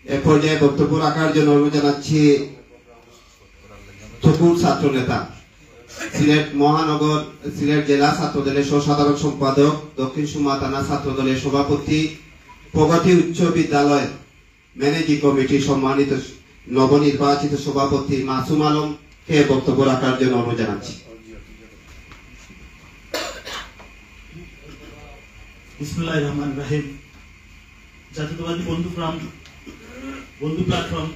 এ পর্যায়ে বক্তব্য রাখার জন্য অনুরোধ জানাচ্ছি তপুর ছাত্র নেতা, সিলেট মহানগর সিলেট জেলা ছাত্রদলের সাধারণ সম্পাদক, দক্ষিণ সুরমা থানা ছাত্রদলের সভাপতি, প্রগতি উচ্চ বিদ্যালয় ম্যানেজিং কমিটির সম্মানিত নবনির্বাচিত সভাপতি মাসুম আলমকে বক্তব্য রাখার জন্য অনুরোধ জানাচ্ছি। বিসমিল্লাহির রহমানির রহিম। জাতীয়তাবাদী বন্ধু প্ল্যাটফর্ম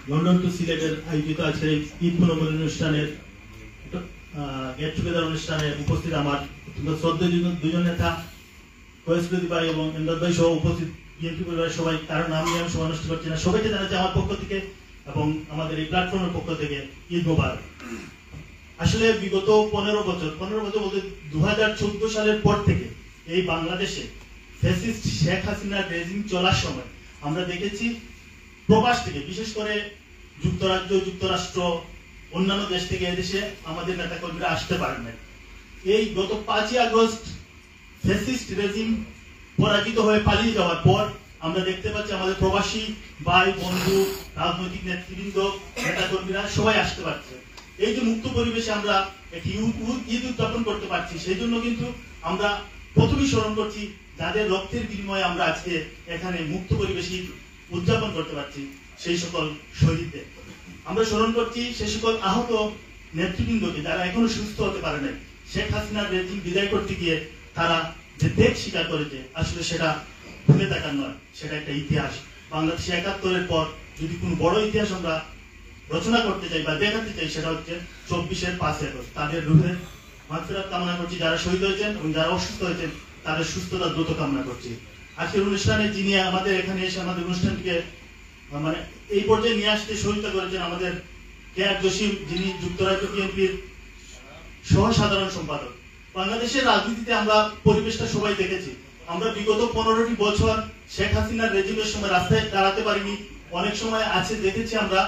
লন্ডন টু সিলেটের আয়োজিত আজকের ঈদ পুনর্মিলন অনুষ্ঠানের গেট টুগেদার অনুষ্ঠানে উপস্থিত আমার শ্রদ্ধেয় দুজন নেতা ফয়েজুদ্দিন ভাই এবং এমদাদ ভাই সহ উপস্থিত বিএনপি পরিবারের সবাই, কারণ নাম নিয়ে আমি সময় নষ্ট করছি না, সবাইকে জানাচ্ছি আমার পক্ষ থেকে এবং আমাদের এই প্ল্যাটফর্মের পক্ষ থেকে ঈদ মোবারক। আসলে বিগত 15 বছর বলতে 2014 সালের পর থেকে এই বাংলাদেশে ফ্যাসিস্ট শেখ হাসিনার রেজিম চলার সময় আমরা দেখেছি প্রবাস থেকে, বিশেষ করে যুক্তরাজ্য, যুক্তরাষ্ট্র, অন্যান্য দেশ থেকে এদেশে আমাদের নেতাকর্মীরা আসতে পারেন না। এই গত 5ই আগস্ট ফ্যাসিস্ট রেজিম পরাজিত হয়ে পালিয়ে যাওয়ার পর আমরা দেখতে পাচ্ছি আমাদের প্রবাসী ভাই বন্ধু, রাজনৈতিক নেতৃবৃন্দ, নেতাকর্মীরা সবাই আসতে পারছে। এই যে মুক্ত পরিবেশে আমরা একটি ঈদ উদযাপন করতে পারছি, সেই জন্য কিন্তু আমরা প্রথমেই স্মরণ করছি যাদের রক্তের বিনিময়ে আমরা আজকে এখানে মুক্ত পরিবেশে উদযাপন করতে পারছি, সেই সকল শহীদদের আমরা স্মরণ করছি, সেই সকল আহত নেতৃবৃন্দকে যারা এখনো সুস্থ হতে পারে নাই। শেখ হাসিনার রেজিম বিদায় করতে গিয়ে তারা যে ত্যাগ স্বীকার করেছে, আসলে সেটা ভুলে থাকার নয়, সেটা একটা ইতিহাস। বাংলাদেশে 71-এর পর যদি কোনো বড় ইতিহাস আমরা রচনা করতে চাই বা দেখাতে চাই, সেটা হচ্ছে 24-এর 5 আগস্ট। তাদের রুহের মাগফিরাত কামনা করছি, যারা শহীদ হয়েছেন এবং যারা অসুস্থ হয়েছেন তাদের সুস্থতা দ্রুত কামনা করছি। আজকের অনুষ্ঠানে যিনি আমাদের এখানে এসে আমাদের অনুষ্ঠানটিকে মানে এই পর্যায়ে নিয়ে আসতে সহায়তা করেছেন আমাদের কেআর জসিম, যিনি যুক্তরাজ্য বিএনপির সহ সাধারণ সম্পাদক। বাংলাদেশের রাজনীতিতে আমরা পরিবেশটা সবাই দেখেছি। আমরা বিগত 15টি বছর শেখ হাসিনার রেজিমের সময় রাস্তায় দাঁড়াতে পারিনি। অনেক সময় আছে দেখেছি আমরা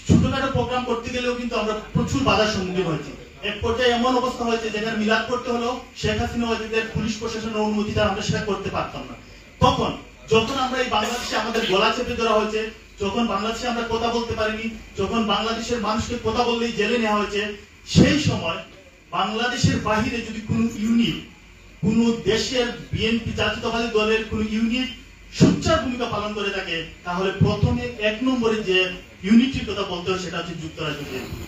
ছোটখাটো প্রোগ্রাম করতে গেলেও কিন্তু আমরা প্রচুর বাধার সম্মুখীন হয়েছি। এক পর্যায়ে এমন অবস্থা হয়েছে যেখানে মিলাদ করতে হলো শেখ হাসিনা ওয়াজিদের পুলিশ প্রশাসনের অনুমতি ছাড়া আমরা সেটা করতে পারতাম না। তখন যখন আমরা এই বাংলাদেশে আমাদের গলা চেপে ধরা হয়েছে, যখন বাংলাদেশে আমরা কথা বলতে পারিনি, যখন বাংলাদেশের মানুষকে কথা বললেই জেলে নেওয়া হয়েছে, সেই সময় বাংলাদেশের বাহিরে যদি কোনো ইউনিট, কোনো দেশের বিএনপি জাতীয়তাবাদী দলের কোনো ইউনিট সোচ্চার ভূমিকা পালন করে থাকে, তাহলে প্রথমে 1 নম্বরে যে ইউনিটির কথা বলতে হয় সেটা হচ্ছে যুক্তরাজ্য বিএনপি।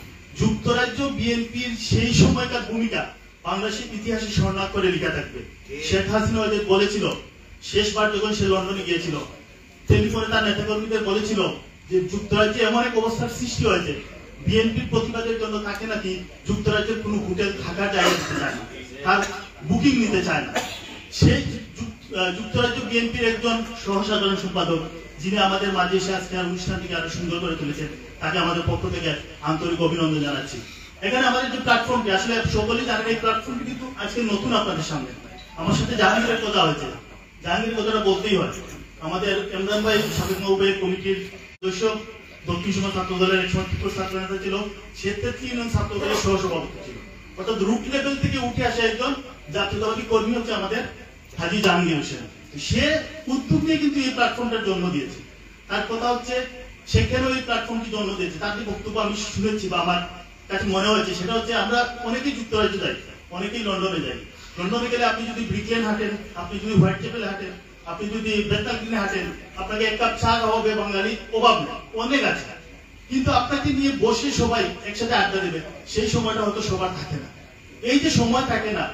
যুক্তরাজ্য বিএনপির সেই সময়কার ভূমিকা বাংলাদেশের ইতিহাসে স্বর্ণাক্ষরে লেখা থাকবে। শেখ হাসিনা বলেছিল শেষবার যখন সে লন্ডনে গিয়েছিল, টেলিফোনে তার নেতাকর্মীদের বলেছিল যে যুক্তরাজ্যে এমন এক অবস্থার সৃষ্টি হয়েছে, বিএনপির প্রতিবাদের জন্য তাকে নাকি যুক্তরাজ্যের কোনো হোটেল থাকার জায়গা দিতে চায় না, তার বুকিং নিতে চায় না। সেই যুক্তরাজ্য বিএনপির একজন সহসাধারণ সম্পাদক, যিনি আমাদের মাঝে এসে আজকে অনুষ্ঠানটিকে আরো সুন্দর করে তুলেছেন, তাকে আমাদের পক্ষ থেকে আন্তরিক অভিনন্দন জানাচ্ছি। এখানে আমাদের যে প্ল্যাটফর্মটি, আসলে সকলেই জানেন এই প্ল্যাটফর্মটি কিন্তু আজকে নতুন আপনাদের সামনে। আমার সাথে জাহাঙ্গীরের কথা হয়েছে, জাহাঙ্গীরের কথাটা বলতেই হয়। আমাদের এমরান ভাই সাবেক নৌবাহিনী কমিটির সদস্য, দক্ষিণ সুরমা ছাত্র দলের একসময় ছাত্র নেতা ছিল, সে 33 ইউনিয়ন ছাত্র দলের সহসভাপতি ছিল। অর্থাৎ রুট লেভেল থেকে উঠে আসা একজন জাতীয়তাবাদী কর্মী হচ্ছে আমাদের হাজী জাহাঙ্গীর হোসেন। সে উদ্যোগ নিয়ে কিন্তু এই প্ল্যাটফর্মটার জন্ম দিয়েছে। তার কথা হচ্ছে সে কেন এই প্ল্যাটফর্মটি জন্ম দিয়েছে, তার যে বক্তব্য আমি শুনেছি বা আমার কাছে মনে হয়েছে, সেটা হচ্ছে আমরা অনেকেই যুক্তরাজ্য যাই, অনেকেই লন্ডনে যাই। লন্ডনে গেলে আপনি যদি ব্রিকলেন হাঁটেন, আপনি যদি হোয়াইট চ্যাপেল হাঁটেন, আপনি যদি বেতাল গ্রিনে হাঁটেন, আপনাকে 1 কাপ চা খাওয়াবে বাঙালি অভাব নেই, অনেক আছে। কিন্তু আপনাকে নিয়ে বসে সবাই একসাথে আড্ডা দেবে, সেই সময়টা হয়তো সবার থাকে না। এই যে সময় থাকে না,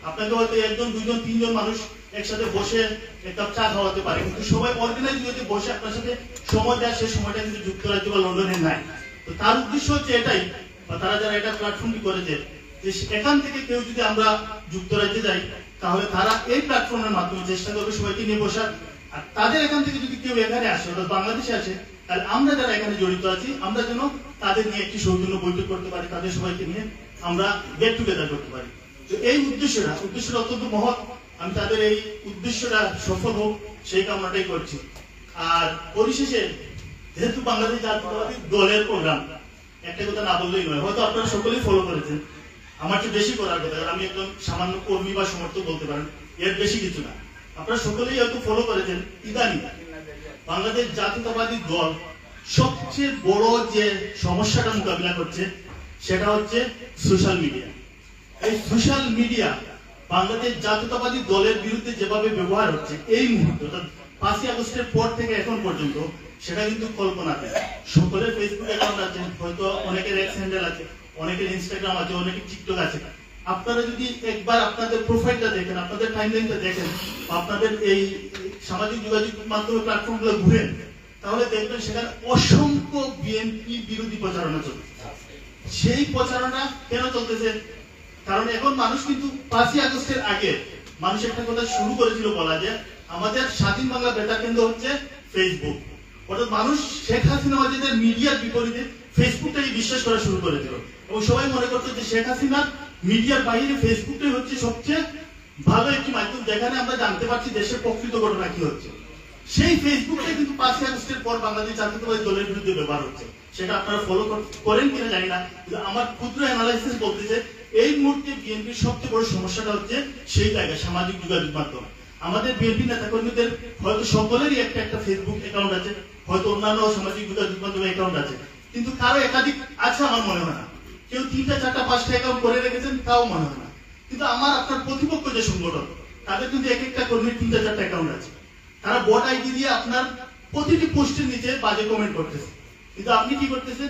আপনাকে হয়তো 1 জন 2 জন 3 জন মানুষ একসাথে বসে 1 কাপ চা খাওয়াতে পারে, কিন্তু সবাই অর্গানাইজ হয়ে বসে আপনার সাথে সময় দেয়, সেই সময়টা কিন্তু যুক্তরাজ্য বা লন্ডনে নাই। তো তার উদ্দেশ্য হচ্ছে এটাই, বা তারা যারা এটা প্ল্যাটফর্মটি করেছে, যে এখান থেকে কেউ যদি আমরা যুক্তরাজ্যে যাই, তাহলে তারা এই প্ল্যাটফর্মের মাধ্যমে চেষ্টা করবে সবাইকে নিয়ে বসার। আর তাদের এখান থেকে যদি কেউ এখানে আসে, অর্থাৎ বাংলাদেশে আসে, তাহলে আমরা যারা এখানে জড়িত আছি, আমরা যেন তাদের নিয়ে একটি সৌজন্য বৈঠক করতে পারি, তাদের সবাইকে নিয়ে আমরা গেট টুগেদার করতে পারি। তো এই উদ্দেশ্যটা অত্যন্ত মহৎ। আমি তাদের এই উদ্দেশ্যটা সফল হোক সেই কামনাটাই করছি। আর পরিশেষে যেহেতু বাংলাদেশ জাতীয়তাবাদী দলের প্রোগ্রাম, একটা কথা না বললেই নয়, হয়তো আপনারা সকলেই ফলো করেছেন, আমার চেয়ে বেশি করার কথা, আমি একজন সামান্য কর্মী বা সমর্থক বলতে পারেন, এর বেশি কিছু না। আপনারা সকলেই হয়তো ফলো করেছেন, ইদানিং বাংলাদেশ জাতীয়তাবাদী দল সবচেয়ে বড় যে সমস্যাটা মোকাবিলা করছে সেটা হচ্ছে সোশ্যাল মিডিয়া। এই সোশ্যাল মিডিয়া বাংলাদেশ জাতীয়তাবাদী দলের বিরুদ্ধে যেভাবে ব্যবহার হচ্ছে এই মুহূর্তে, অর্থাৎ 5ই আগস্টের পর থেকে এখন পর্যন্ত, সেটা কিন্তু কল্পনাতে। সকলের ফেসবুক অ্যাকাউন্ট আছে, হয়তো অনেকের এক্স হ্যান্ডেল আছে, অনেকের ইনস্টাগ্রাম আছে, অনেকের টিকটক আছে। আপনারা যদি একবার আপনাদের প্রোফাইলটা দেখেন, আপনাদের টাইমলাইনটা দেখেন, আপনাদের এই সামাজিক যোগাযোগ মাধ্যমে প্ল্যাটফর্মগুলো ঘুরেন, তাহলে দেখবেন সেখানে অসংখ্য বিএনপি বিরোধী প্রচারণা চলছে। সেই প্রচারণা কেন চলতেছে? কারণ এখন মানুষ কিন্তু 5ই আগস্টের আগে মানুষ একটা কথা শুরু করেছিল বলা, যে আমাদের স্বাধীন বাংলা বেতার কেন্দ্র হচ্ছে ফেসবুক। অর্থাৎ মানুষ শেখ হাসিনা ওয়াজিদের মিডিয়ার বিপরীতে ফেসবুকটাই বিশ্বাস করা শুরু করেছিল, এবং সবাই মনে করতো যে শেখ হাসিনার মিডিয়ার বাইরে ফেসবুকটাই হচ্ছে সবচেয়ে ভালো একটি মাধ্যম, যেখানে আমরা জানতে পারছি দেশের প্রকৃত ঘটনা কি হচ্ছে। সেই ফেসবুকটাই কিন্তু 5ই আগস্টের পর বাংলাদেশ জাতীয়তাবাদী দলের বিরুদ্ধে ব্যবহার হচ্ছে। সেটা আপনারা ফলো করেন কিনা জানি না, কিন্তু আমার ক্ষুদ্র অ্যানালাইসিস বলতেছে এই মুহূর্তে বিএনপির সবচেয়ে বড় সমস্যাটা হচ্ছে সেই জায়গায় সামাজিক যোগাযোগ মাধ্যম। আমাদের বিএনপি নেতাকর্মীদের হয়তো সকলেরই একটা একটা ফেসবুক অ্যাকাউন্ট আছে, হয়তো অন্যান্য সামাজিক যোগাযোগ মাধ্যমে অ্যাকাউন্ট আছে, কিন্তু কারো একাধিক আছে আমার মনে হয় না। কেউ 3টা 4টা 5টা অ্যাকাউন্ট করে রেখেছেন তাও মনে হয় না। কিন্তু আমার আপনার প্রতিপক্ষ যে সংগঠন, তাদের কিন্তু এক একটা কর্মীর 3টা 4টা অ্যাকাউন্ট আছে। তারা বট আইডি দিয়ে আপনার প্রতিটি পোস্টের নিচে বাজে কমেন্ট করতেছে। কিন্তু আপনি কি করতেছেন,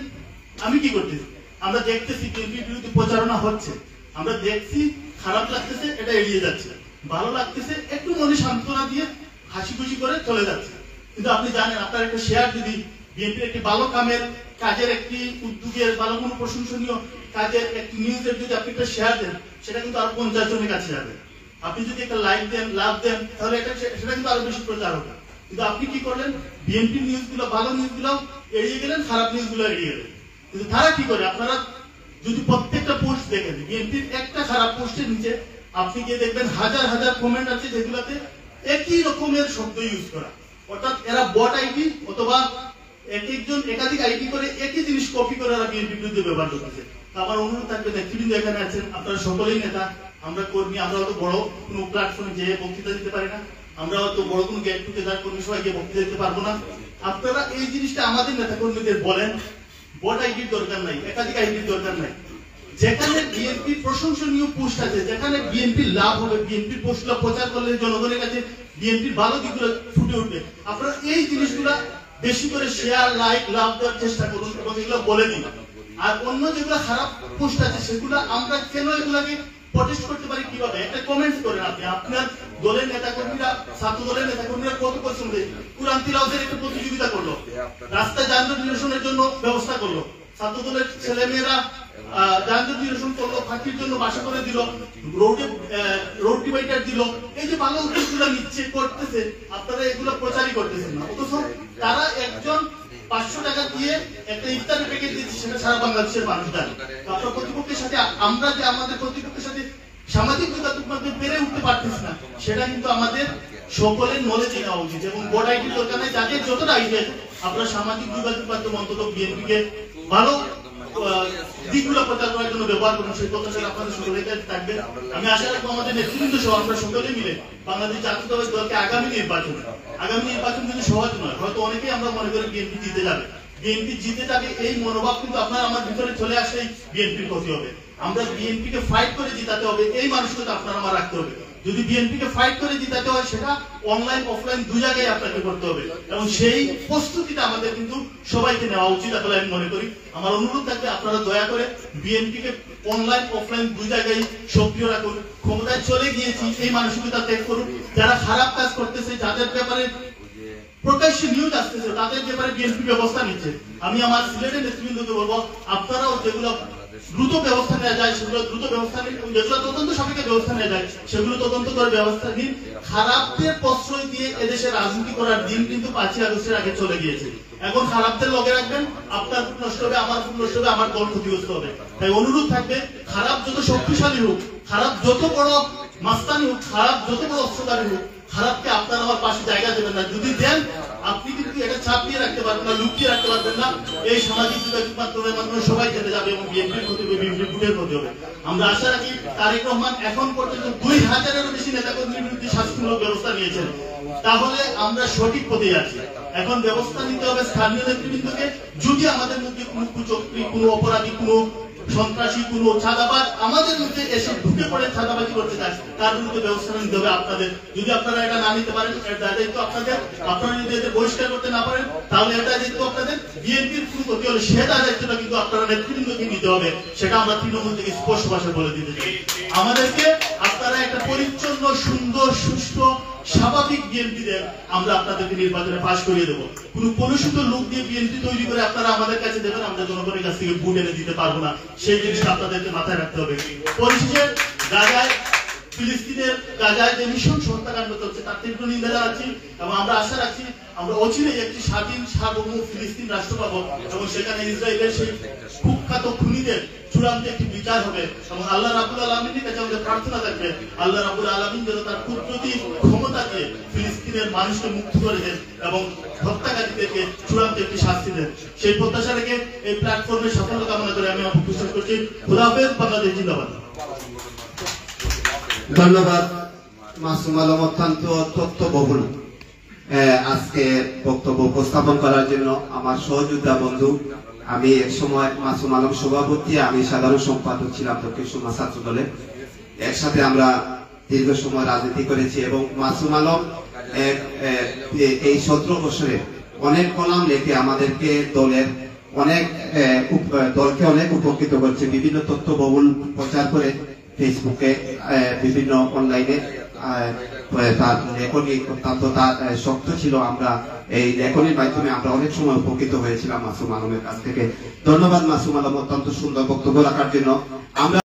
আমি কি করতেছি? আমরা দেখতেছি বিএনপির বিরুদ্ধে প্রচারণা হচ্ছে, আমরা দেখছি, খারাপ লাগতেছে, এটা এড়িয়ে যাচ্ছে, ভালো লাগতেছে, একটু মনে সান্ত্বনা দিয়ে হাসি খুশি করে চলে যাচ্ছে। কিন্তু আপনি জানেন, আপনার একটা শেয়ার যদি বিএনপির একটি ভালো কাজের একটি উদ্যোগের, ভালো কোনো প্রশংসনীয় কাজের একটি নিউজের যদি আপনি একটা শেয়ার দেন, সেটা কিন্তু আরো 50 জনের কাছে যাবে। আপনি যদি একটা লাইক দেন, লাভ দেন, তাহলে সেটা কিন্তু আরো বেশি প্রচার হবে। কিন্তু আপনি কি করলেন? বিএনপি নিউজগুলো, ভালো নিউজগুলো এড়িয়ে গেলেন, খারাপ নিউজগুলো এড়িয়ে গেলেন। কিন্তু তারা কি করে? আপনারা যদি প্রত্যেকটা পোস্ট দেখেন, বিএনপির একটা খারাপ পোস্টের নিচে আপনি গিয়ে দেখবেন হাজার হাজার কমেন্ট আছে, যেগুলোতে একই রকমের শব্দ ইউজ করা। অর্থাৎ এরা বট আইডি অথবা একজন একাধিক আইডি করে একই জিনিস কপি করে এরা বিএনপির বিরুদ্ধে ব্যবহার করতেছে। আমার অনুরোধ থাকবে, নেতৃবৃন্দ এখানে আছেন, আপনারা সকলেই নেতা, আমরা কর্মী, আমরা হয়তো বড় কোনো প্ল্যাটফর্মে যেয়ে বক্তৃতা দিতে পারি না, আমরা হয়তো বড় কোনো গেট টুগেদার কর্মী সবাই গিয়ে বক্তৃতা দিতে পারবো না। আপনারা এই জিনিসটা আমাদের নেতা কর্মীদের বলেন, বট আইডির দরকার নাই, একাধিক আইডির দরকার নাই। যেখানে বিএনপি প্রশংসনীয় পোস্ট আছে, যেখানে বিএনপির লাভ হবে, বিএনপির পোস্টগুলো প্রচার করলে জনগণের কাছে বিএনপির ভালো দিকগুলো ফুটে উঠবে, আপনারা এই জিনিসগুলা বেশি করে শেয়ার, লাইক, লাভ দেওয়ার চেষ্টা করুন এবং এগুলো বলে দিন। আর অন্য যেগুলো খারাপ পোস্ট আছে, সেগুলো আমরা কেন এগুলাকে প্রটেস্ট করতে পারি কিভাবে? একটা কমেন্টস করেন আপনি। আপনার দলের নেতাকর্মীরা, ছাত্র দলের নেতাকর্মীরা কত পরিশ্রম করে কুরআন তিলাওয়াতের একটা প্রতিযোগিতা করলো, রাস্তায় যানজট নিরসনের জন্য ব্যবস্থা করলো, ছাত্র দলের ছেলেমেয়েরা যানজট নিরসন করলো, ফাঁকির জন্য বাসা করে দিল, রোড ডিভাইডার দিল। এই যে ভালো উদ্যোগগুলো নিচ্ছে, করতেছে, আপনারা এগুলো প্রচারই করতেছেন না। অথচ তারা একজন 500 টাকা দিয়ে একটা ইফতারের প্যাকেট দিচ্ছে, সেটা সারা বাংলাদেশের মানুষ জানে। আপনার প্রতিপক্ষের সাথে আমরা যে আমাদের প্রতিপক্ষের সাথে সামাজিক যোগাযোগ মাধ্যমে পেরে উঠতে পারতেছি না, সেটা কিন্তু আমাদের সকলের নলেজে নেওয়া উচিত। এবং বড় আইডির দরকার নেই, যাদের যতটা আইডিয়া আছে আপনারা সামাজিক যোগাযোগ মাধ্যম অন্তত বিএনপিকে ভালো দিকগুলো প্রচার করার জন্য ব্যবহার করুন। সেই প্রত্যাশা আপনাদের সকলের কাছে থাকবে। আমি আশা রাখবো আমাদের নেতৃবৃন্দ সহ আমরা সকলে মিলে বাংলাদেশ জাতীয়তাবাদী দলকে আগামী নির্বাচন কিন্তু সহজ নয়। হয়তো অনেকেই আমরা মনে করি বিএনপি জিতে যাবে, এই মনোভাব কিন্তু আপনার আমার ভিতরে চলে আসলেই বিএনপির ক্ষতি হবে। আমরা বিএনপিকে ফাইট করে জিতাতে হবে, এই মানসিকতা আপনার আমার রাখতে হবে। যদি বিএনপিকে ফাইট করে জিতাতে হয়, সেটা অনলাইন অফলাইন দুই জায়গায় আপনাকে করতে হবে, এবং সেই প্রস্তুতিটা আমাদের কিন্তু সবাইকে নেওয়া উচিত বলে আমি মনে করি। আমার অনুরোধ থাকবে, আপনারা দয়া করে বিএনপিকে অনলাইন অফলাইন দুই জায়গায় সক্রিয় রাখুন। ক্ষমতায় চলে গিয়েছি এই মানসিকতা ত্যাগ করুন। যারা খারাপ কাজ করতেছে, যাদের ব্যাপারে প্রকাশ্যে নিউজ আসতেছে, তাদের ব্যাপারে বিএনপি ব্যবস্থা নিচ্ছে। আমি আমার সিলেটের নেতৃবৃন্দকে বলবো, আপনারাও যেগুলো দ্রুত ব্যবস্থা নেওয়া যায় সেগুলো দ্রুত ব্যবস্থা নিন, যেগুলো তদন্ত সাপেক্ষে ব্যবস্থা নেওয়া যায় সেগুলো তদন্ত করে ব্যবস্থা নিন। খারাপদের প্রশ্রয় দিয়ে এদেশে রাজনীতি করার দিন কিন্তু 5ই আগস্টের আগে চলে গিয়েছে। এখন খারাপদের লগে রাখবেন, আপনার ফুট নষ্ট হবে, আমার ফুট নষ্ট হবে, আমার দল ক্ষতিগ্রস্ত হবে। তাই অনুরোধ থাকবে, খারাপ যত শক্তিশালী হোক, খারাপ যত বড় মাস্তানি হোক, খারাপ যত বড় অস্ত্রধারী হোক, খারাপকে আপনার আমার পাশে জায়গা দেবেন না। যদি দেন, আপনি কিন্তু এটা ছাপিয়ে রাখতে পারবেন না, লুকিয়ে রাখতে পারবেন না। এই সামাজিক যোগাযোগ মাধ্যমে সবাই জেনে যাবে এবং বিএনপির ক্ষতি হবে, বিএনপির ভোটের ক্ষতি হবে। আমরা আশা রাখি, তারেক রহমান এখন পর্যন্ত 2000-এরও বেশি নেতাকর্মীর বিরুদ্ধে শাস্তিমূলক ব্যবস্থা নিয়েছেন, তাহলে আমরা সঠিক পথে আছি। এখন ব্যবস্থা নিতে হবে স্থানীয় নেতৃবৃন্দকে। যদি আমাদের মধ্যে কোনো কুচক্রী, কোনো অপরাধী, কোনো সন্ত্রাসী, কোনো চাঁদাবাজ আমাদের মধ্যে এসে ঢুকে পড়ে চাঁদাবাজি করতে চায়, তার বিরুদ্ধে ব্যবস্থা নিতে হবে আপনাদের। যদি আপনারা এটা না নিতে পারেন, এর দায়িত্ব আপনাদের। আপনারা যদি এদের বহিষ্কার করতে না পারেন, তাহলে এটা দায়িত্ব আপনাদের। বিএনপির কোনো ক্ষতি হলে সে দায়িত্বটা কিন্তু আপনারা নেতৃবৃন্দকে নিতে হবে। সেটা আমরা তৃণমূল থেকে স্পষ্ট ভাষায় বলে দিতে চাই। আমাদেরকে আপনারা একটা পরিচ্ছন্ন, সুন্দর, সুষ্ঠু, স্বাভাবিক বিএনপি দেন, আমরা আপনাদেরকে নির্বাচনে পাশ করিয়ে দেবো। কোন কলুষিত লোক দিয়ে বিএনপি তৈরি করে আপনারা আমাদের কাছে দেবেন, আমরা জনগণের কাছ থেকে ভোট এনে দিতে পারবো না। সেই জিনিসটা আপনাদেরকে মাথায় রাখতে হবে। পরিশেষে গাজায়, ফিলিস্তিনের গাজায় যে নৃশংস হত্যাকাণ্ড চলছে তার তীব্র নিন্দা জানাচ্ছি এবং আমরা আশা রাখছি আমরা অচিরেই একটি স্বাধীন, সার্বভৌম ফিলিস্তিন রাষ্ট্র পাবো এবং সেখানে ইসরায়েলের সেই কুখ্যাত খুনিদের চূড়ান্ত একটি বিচার হবে। এবং আল্লাহ রাব্বুল আলামিনের কাছে আমাদের প্রার্থনা থাকবে, আল্লাহ রাব্বুল আলামিন যেন তার কুদরতি ক্ষমতা দিয়ে ফিলিস্তিনের মানুষকে মুক্ত করে দেন এবং হত্যাকারীদেরকে চূড়ান্ত একটি শাস্তি দেন। সেই প্রত্যাশা রেখে এই প্ল্যাটফর্মের সাফল্য কামনা করে আমি আপনাকে বিশ্বাস করছি। খোদা হাফেজ। বাংলাদেশ জিন্দাবাদ। ধন্যবাদ মাসুম আলম, অত্যন্ত তথ্যবহুল আজকে বক্তব্য উপস্থাপন করার জন্য। আমার সহযোদ্ধা বন্ধু, আমি এক সময় মাসুম আলম সভাপতি, আমি সাধারণ সম্পাদক ছিলাম দক্ষিণ সুরমা ছাত্র দলে। একসাথে আমরা দীর্ঘ সময় রাজনীতি করেছি এবং মাসুম আলম এই 17 বছরে অনেক কলাম লেখে আমাদেরকে দলকে অনেক উপকৃত করছে। বিভিন্ন তথ্যবহুল প্রচার করে ফেসবুকে, বিভিন্ন অনলাইনে তার লেখনী অত্যন্ত তার শক্ত ছিল। আমরা এই লেখনীর মাধ্যমে আমরা অনেক সময় উপকৃত হয়েছিলাম মাসুম আলমের কাছ থেকে। ধন্যবাদ মাসুম আলম, অত্যন্ত সুন্দর বক্তব্য রাখার জন্য। আমরা